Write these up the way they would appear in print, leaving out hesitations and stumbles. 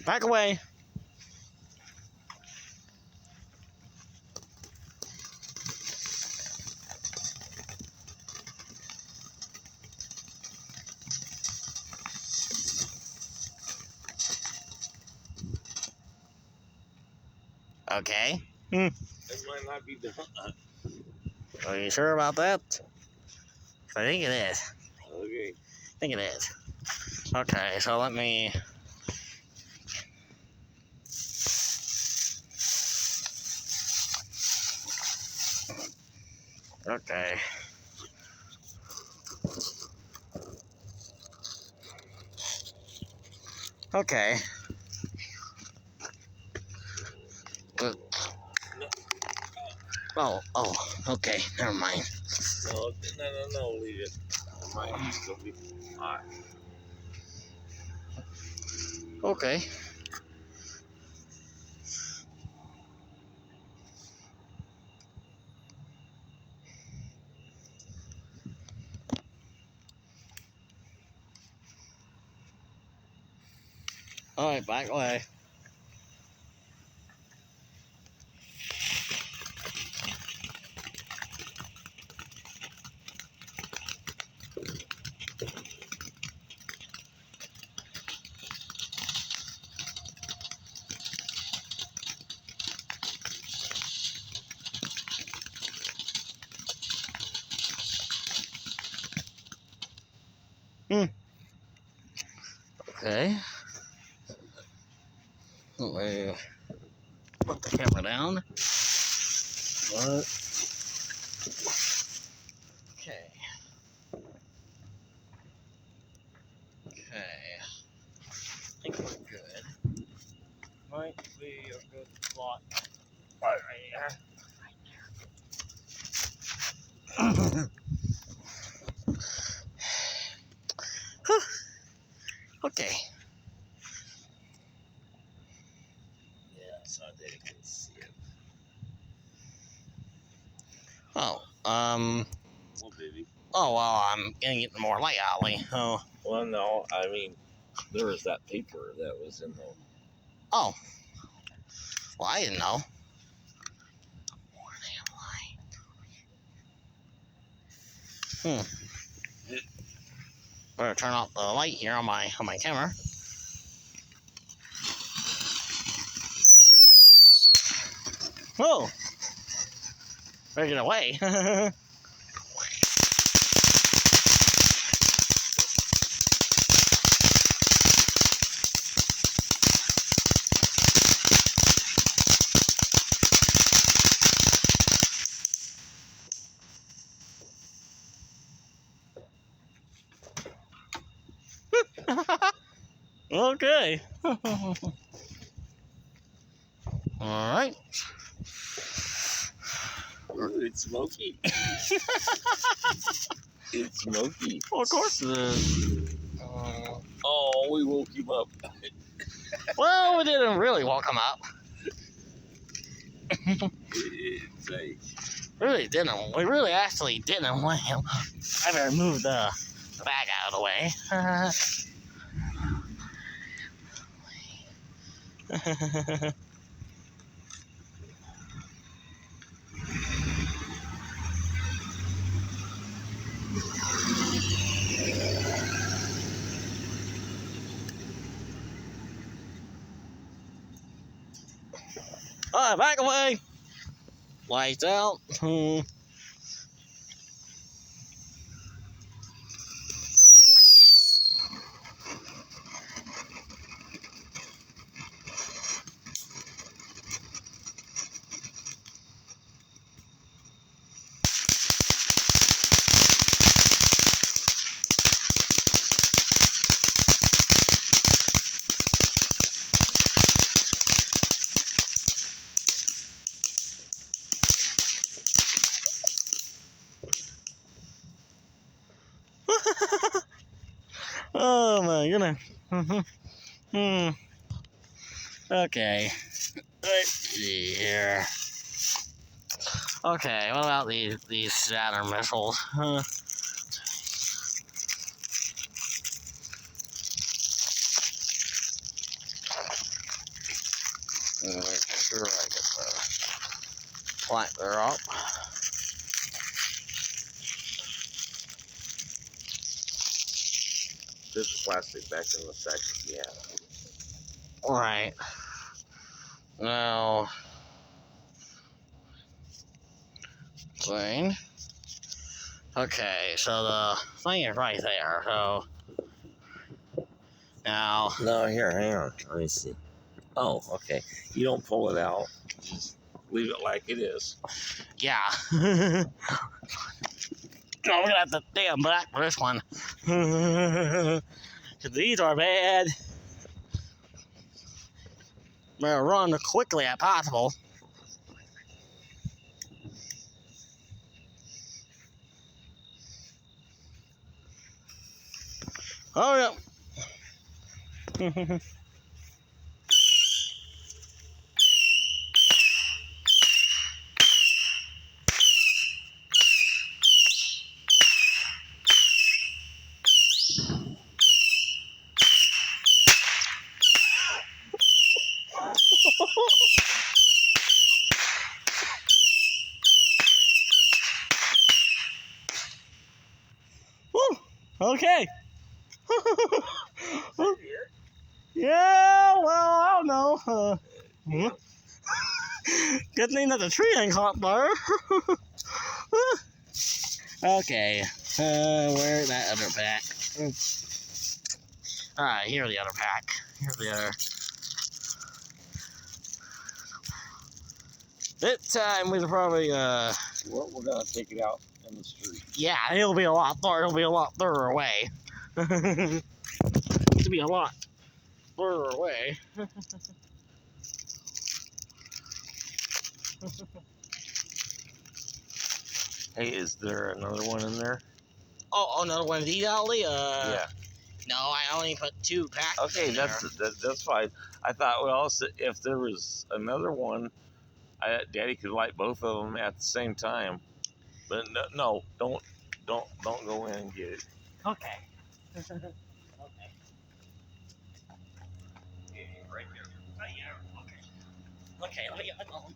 Back away. Okay. It might not be done. Are you sure about that? I think it is. Okay. I think it is. Okay, so let me. Okay. Okay. Good. Oh, okay, never mind. No, leave it. It might still be hot. Okay. Alright, back away. Okay. Let me put the camera down. What? Okay. Okay. I think we're good. Might be a good spot. Right here. Okay. Yeah, so they can see it. Oh, Well, baby. oh, well, I'm getting it more light alley. Oh, Well, no, I mean, there was that paper that was in the. oh. Well, I didn't know. Better turn off the light here on my camera. Whoa! Better get away. Okay. Alright. Ooh, it's smoky. It's smoky. Well, of course it is. Oh, we woke him up. Well, we didn't really woke him up. It's like, Really didn't. We really actually didn't wake him. I better move the bag out of the way. Alright, back away. Lights out. Oh my goodness. Okay. Let's see here. Okay, what about these Saturn missiles? Make sure I get the plank there up. Put the plastic back in the sack. Yeah. Alright. Now, thing. Okay, so the thing is right there. So now, No, here, hang on. Let me see. Oh, okay. You don't pull it out. Just leave it like it is. yeah. Oh, we're gonna have to damn back for this one. Cause these are bad. Better run quickly as possible. Oh yeah. Woo, okay. Yeah, well, I don't know. Good thing that the tree ain't caught fire. Okay, where's that other pack? Alright, here's the other pack. Here's the other. This time we'll probably, Well, we're gonna take it out in the street. yeah, it'll be a lot further. It'll be a lot further away. It'll be a lot further away. Hey, is there another one in there? Oh, another one of these, Ollie? Yeah. No, I only put 2 packs. Okay, in that's fine. I thought, well, if there was another one, Daddy could light both of them at the same time. But no, don't go in and get it. there. Okay. Okay. Right here. Right here. Okay. Okay, let me get my phone.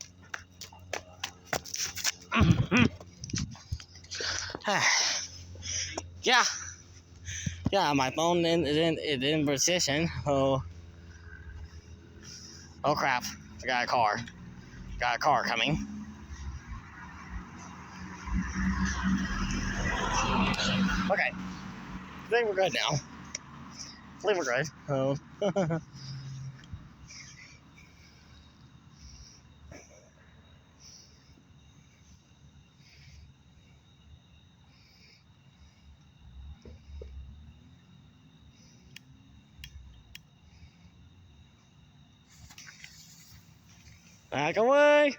Yeah. Yeah, my phone is in position. Oh crap. I got a car. Got a car coming. Okay. I think we're good now. I think we're good. Oh. Back away.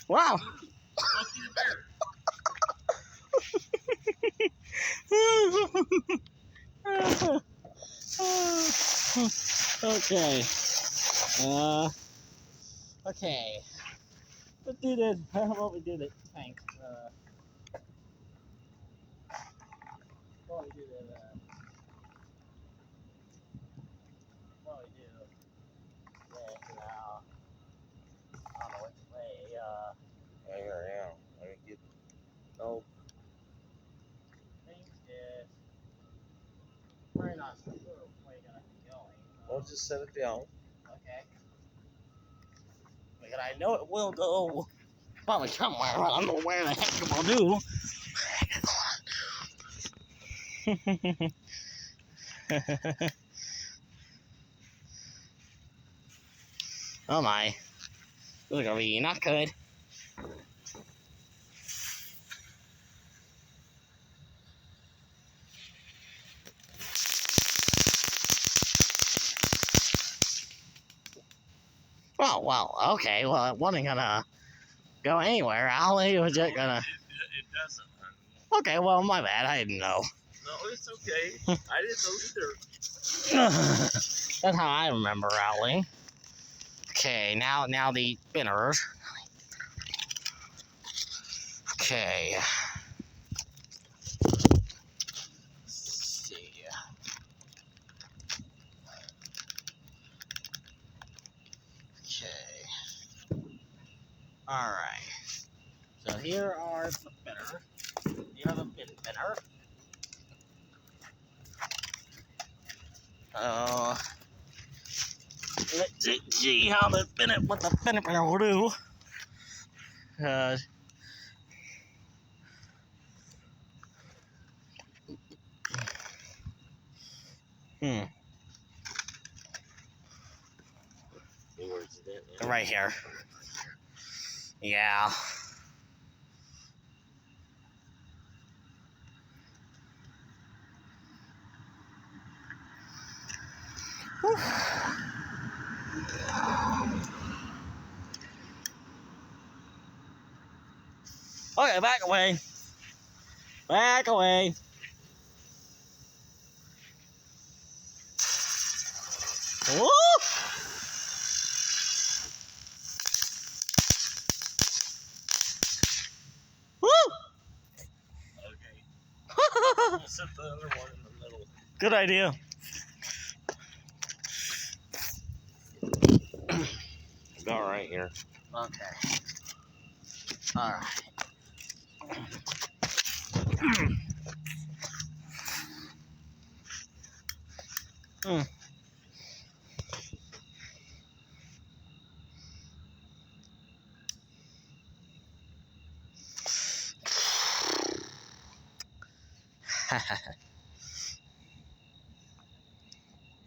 Wow. Okay. Okay. Let's do this. How about we do this? Thanks. What we do this? What we do? Yeah, now. I don't know which way. Yeah. Let me get. Oh, Things is. We're not sure which way we're gonna be going. I'll just set it down. Okay. Because I know it will go probably somewhere. I don't know where the heck it will do. Oh my. This is gonna be not good. Oh, well, okay. Well, it wasn't gonna go anywhere. Ollie was just gonna. It doesn't. Okay, well, my bad. I didn't know. No, it's okay. I didn't know either. That's how I remember Ollie. Okay, now the spinners. Okay. Let's see. Okay. Alright. So here are the spinner. Here are the spinner. Let's see how what the spinner will do. Where's it at? Right here. Yeah. Whew. Okay, back away. Back away. Woo! Woo! Okay. I'm gonna set the other one in the middle. Good idea. About right here. Okay. All right.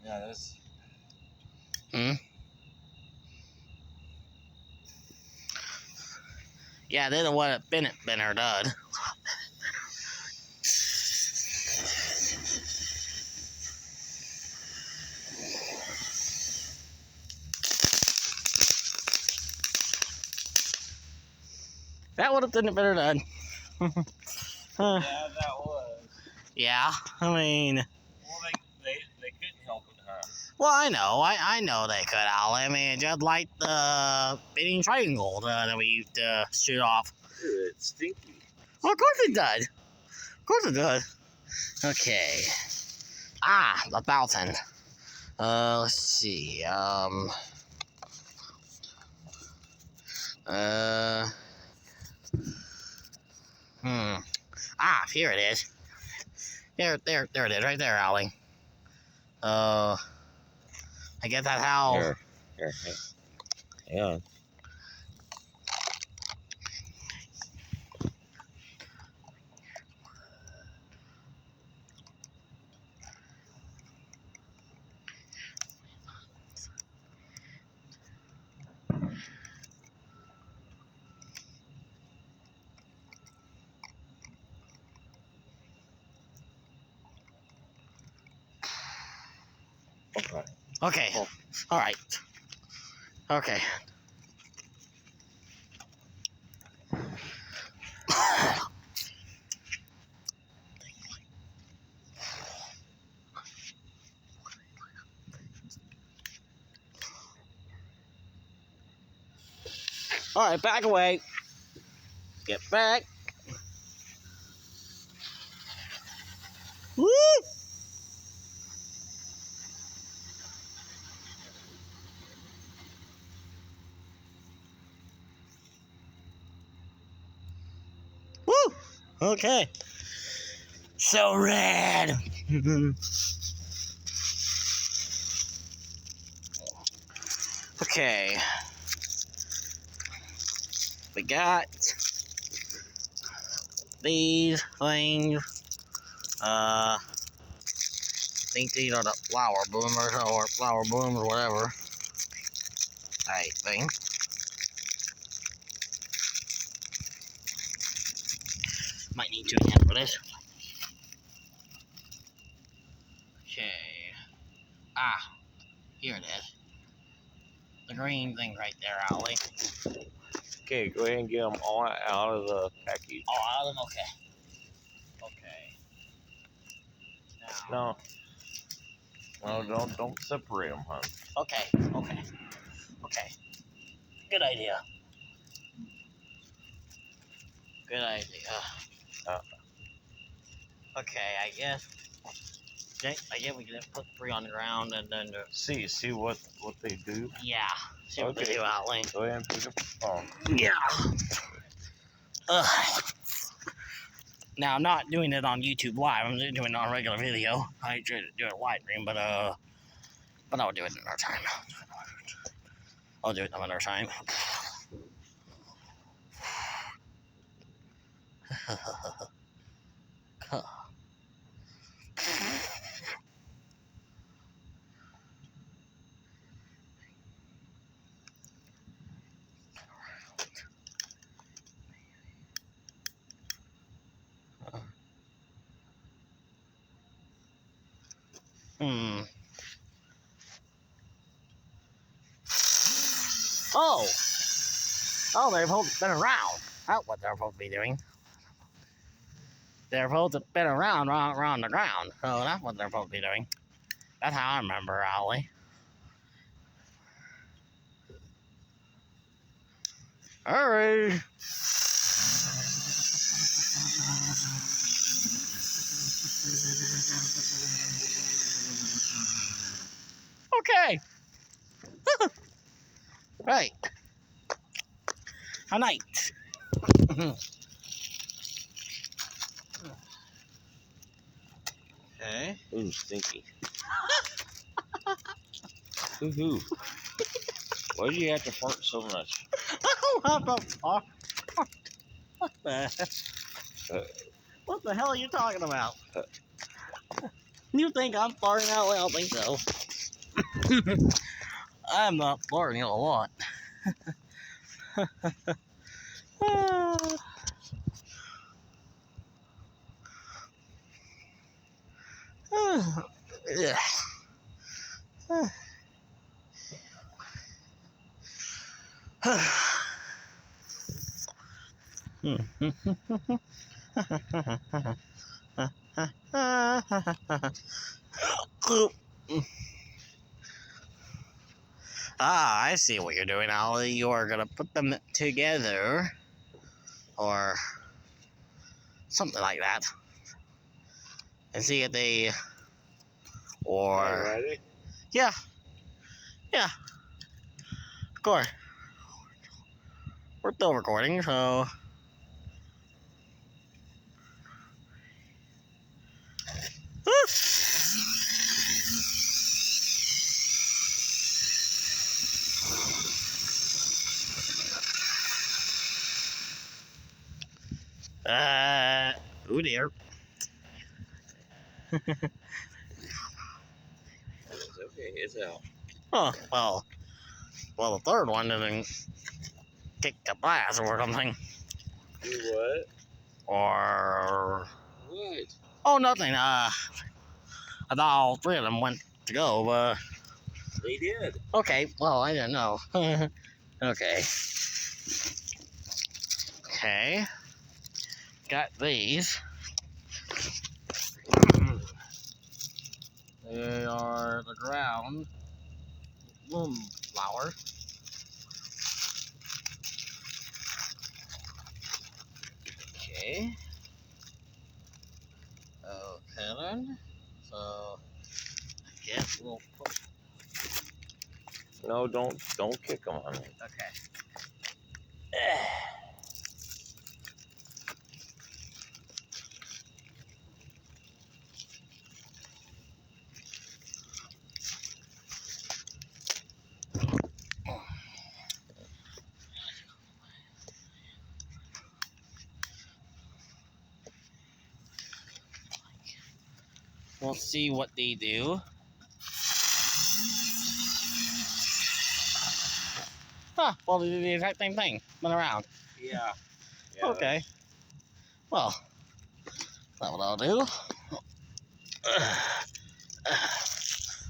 Yeah, that's. Yeah, this is what a Bennett spinner does. That would have been better done. Yeah, that was. Yeah, I mean, Well, they couldn't help it, huh? well, I know they could, Al. I mean, just like the spinning triangle that we used to shoot off. Ew, it's stinky. Well, of course it does. Of course it does. Okay. Ah, the fountain. Let's see. Ah, here it is. There it is, right there, Ollie. I guess that's how. Here. Yeah. Okay. Okay. Oh. All right. Okay. All right, back away. Get back. Woo! Woo! Okay. So red. Okay. We got these things. I think these are the flower bloomers or flower blooms, whatever. I think. Might need two hands for this. Okay. Ah, here it is. The green thing right there, Ollie. Okay, go ahead and get them all out of the package. Oh, out of them? Okay. Okay. Now. No, don't separate them, hon. Okay. Okay. Okay. Good idea. Good idea. Uh. Okay, I guess. I guess we can just put 3 on the ground and then. See what they do. Yeah. See what they Okay. do out lane. Go ahead and pick up the phone. Yeah. Ugh. Now I'm not doing it on YouTube Live. I'm just doing it on regular video. I try to do it live stream, but I'll do it another time. I'll do it another time. Hmm. Oh! Oh, they're supposed to spin around. That's what they're supposed to be doing. They're supposed to spin around the ground. So that's what they're supposed to be doing. That's how I remember, Ollie. Alright. Okay. Right. How nice. Okay. Ooh, stinky. Woohoo. Why do you have to fart so much? What the fuck? What the hell are you talking about? You think I'm farting out? I don't think so. I'm not farting a lot. Ah, I see what you're doing, Ollie. You're gonna put them together, or something like that, and see if they, or Ready? yeah, of course. We're still recording, so. Oh dear. It's okay, it's out. Oh, well, the third one didn't kick the glass or something. Do what? Or. What? Oh, nothing. I thought all 3 of them went to go, but. They did. Okay, well, I didn't know. Okay. Okay. Got these. They are the ground bloom flower. Okay. Okay then. So I guess we'll put. No, don't kick them on me. Okay. We'll see what they do. Huh, well, they do the exact same thing. Spin around. Yeah. Okay. Well, that's what I'll do.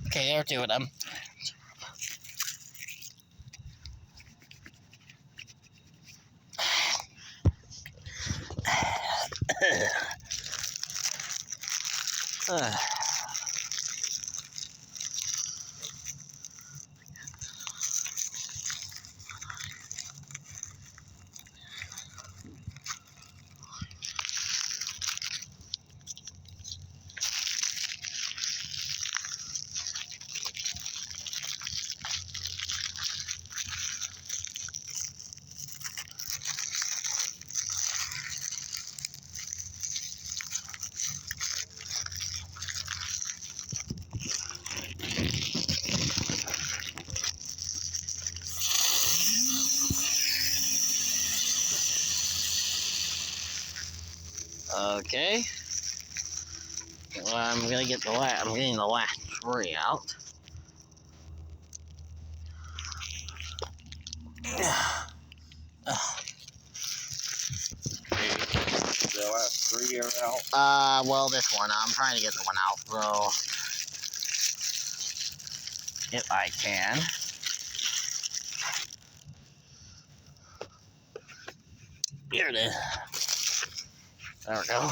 Okay, there are 2 of them. Okay. Well, I'm getting the last 3 out. Okay. The last 3 are out. Well, this one. I'm trying to get the one out, so if I can. Here it is. There we go.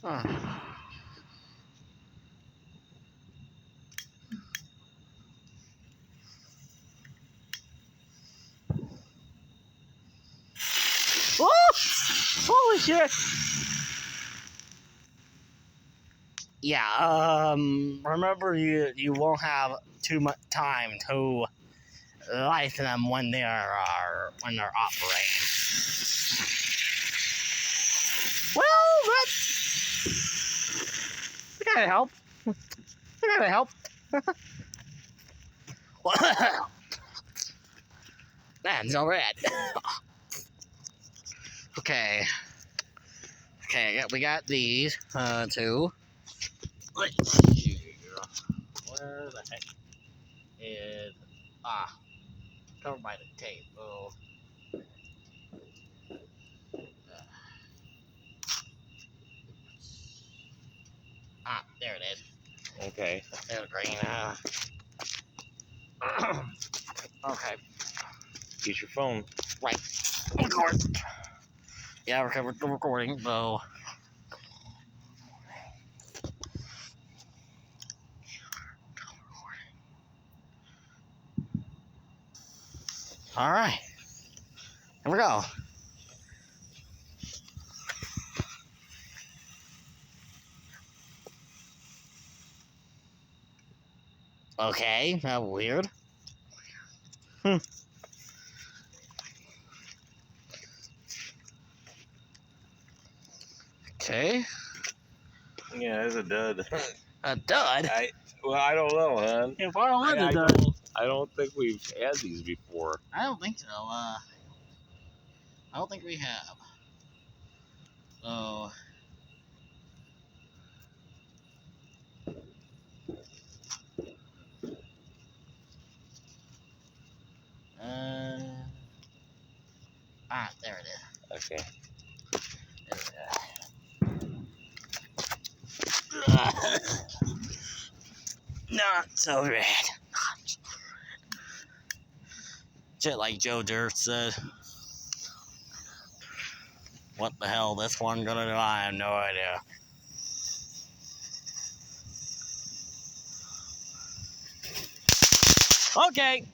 Huh. Oh! Holy shit! Yeah, remember you won't have too much time to light them when they're operating. Well, that kind of helped. That kind of helped. Man, so red. Okay. Okay, we got these, 2. Let's see. Where the heck is... covered by the tape. Oh. There it is. Okay. There's green. Okay. Get your phone. Right. Record. Yeah, we're recording, so... Alright. Here we go. Okay, that was weird. Okay. Yeah, it's a dud. A dud? I don't know, hon. If I don't I don't, I don't think we've had these before. I don't think so. I don't think we have. So... there it is. Okay. Not so red. Shit like Joe Dirt said. What the hell this one gonna do? I have no idea. Okay.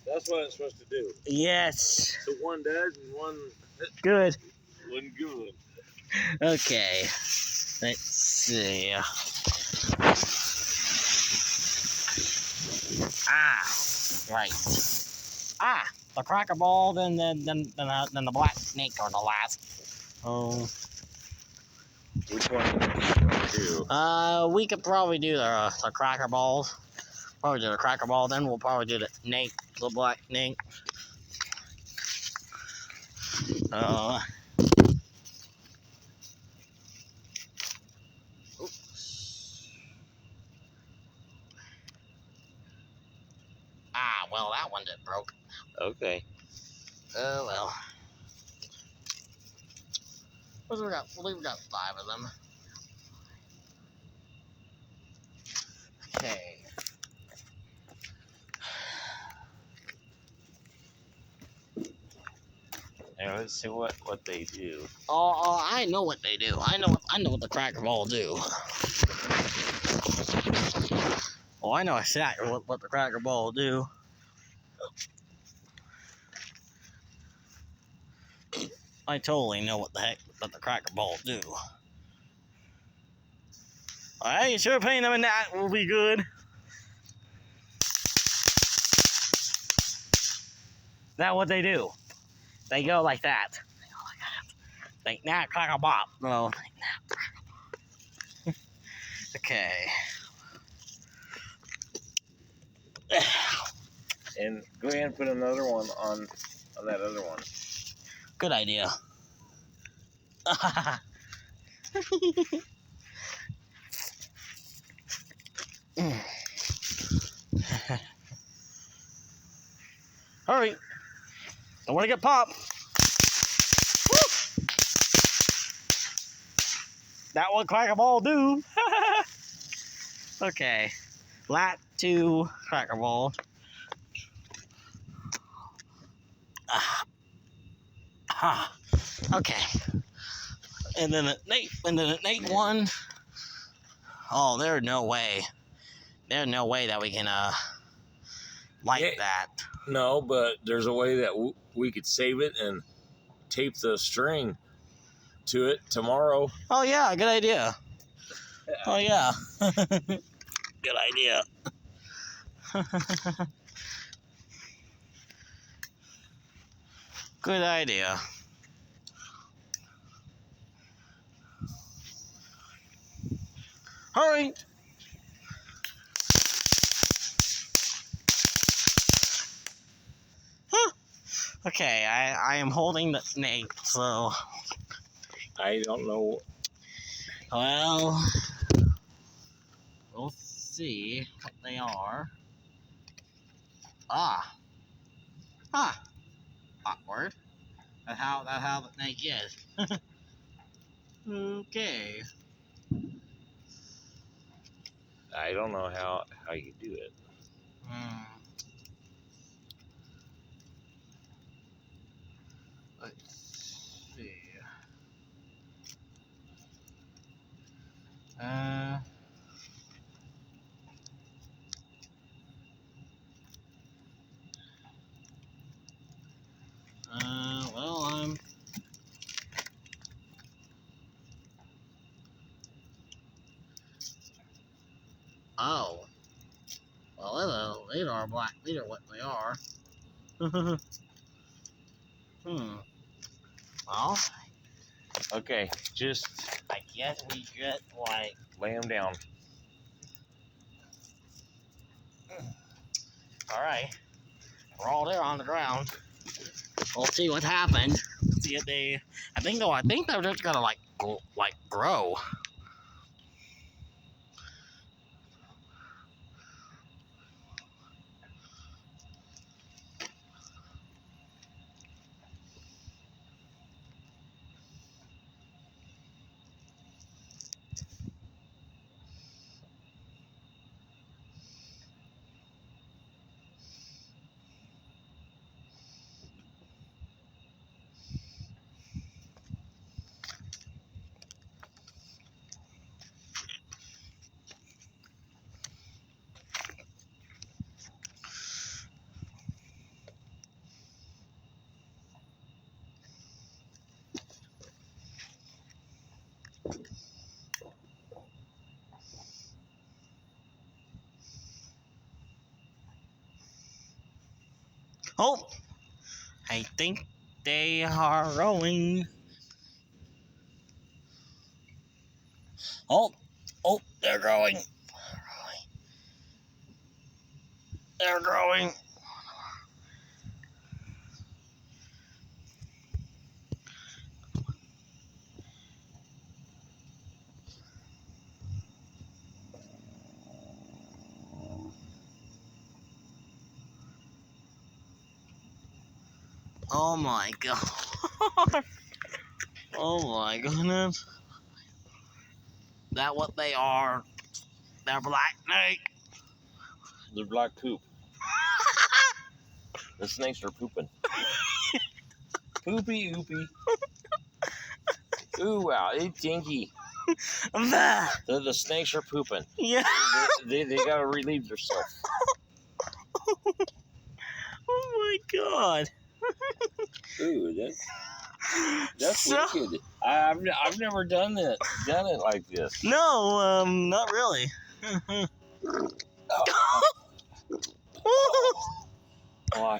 That's what it's supposed to do. Yes. So one dead and one Good. good. Okay. Let's see. Right. The cracker ball, then the black snake are the last. Oh. Which one do you want to do? We could probably do the cracker balls. Probably do the cracker ball, then we'll probably do the snake, the black snake. Well, that one just broke. Okay. Oh, well. What do we got? I believe we got 5 of them. Okay. let's see what they do. Oh, I know what they do. I know what the cracker ball do. Oh, I know exactly what the cracker ball do. I totally know what the cracker ball do. Alright, sure painting them in that will be good. That's what they do. They go like that. They go like that. Like that, cracker bop. No, like that. Okay. And go ahead and put another one on that other one. Good idea. Hurry. Don't want to get popped. Woo! That one cracker ball do. Okay. Lat 2 cracker ball. Okay. And then at Nate 1. Oh, there's no way. There's no way that we can like Yeah. that. No, but there's a way that we could save it and tape the string to it tomorrow. Oh yeah, good idea. Oh yeah. Good idea. Good idea. Hurry! Huh. Okay, I am holding the snake, so I don't know. well, we'll see what they are. Ah, awkward. That's how the snake is. Okay. I don't know how you do it. Let's see. Well, oh. Well, these are black. These are what they are. Well, Okay, just I guess we get like. lay them down. All right, we're all there on the ground. We'll see what happened. See if they. I think they're just gonna like grow. Oh, I think they are growing. Oh, they're growing. They're growing. Oh my god. Oh my goodness. That what they are. They're black snake. They're black poop. The snakes are pooping. Oopie, oopie. Ooh, wow, it's stinky. Bah. The snakes are pooping. Yeah. They gotta relieve themselves. Oh my god. Ooh, that's So- wicked. I've never done it like this. No, not really. Oh, I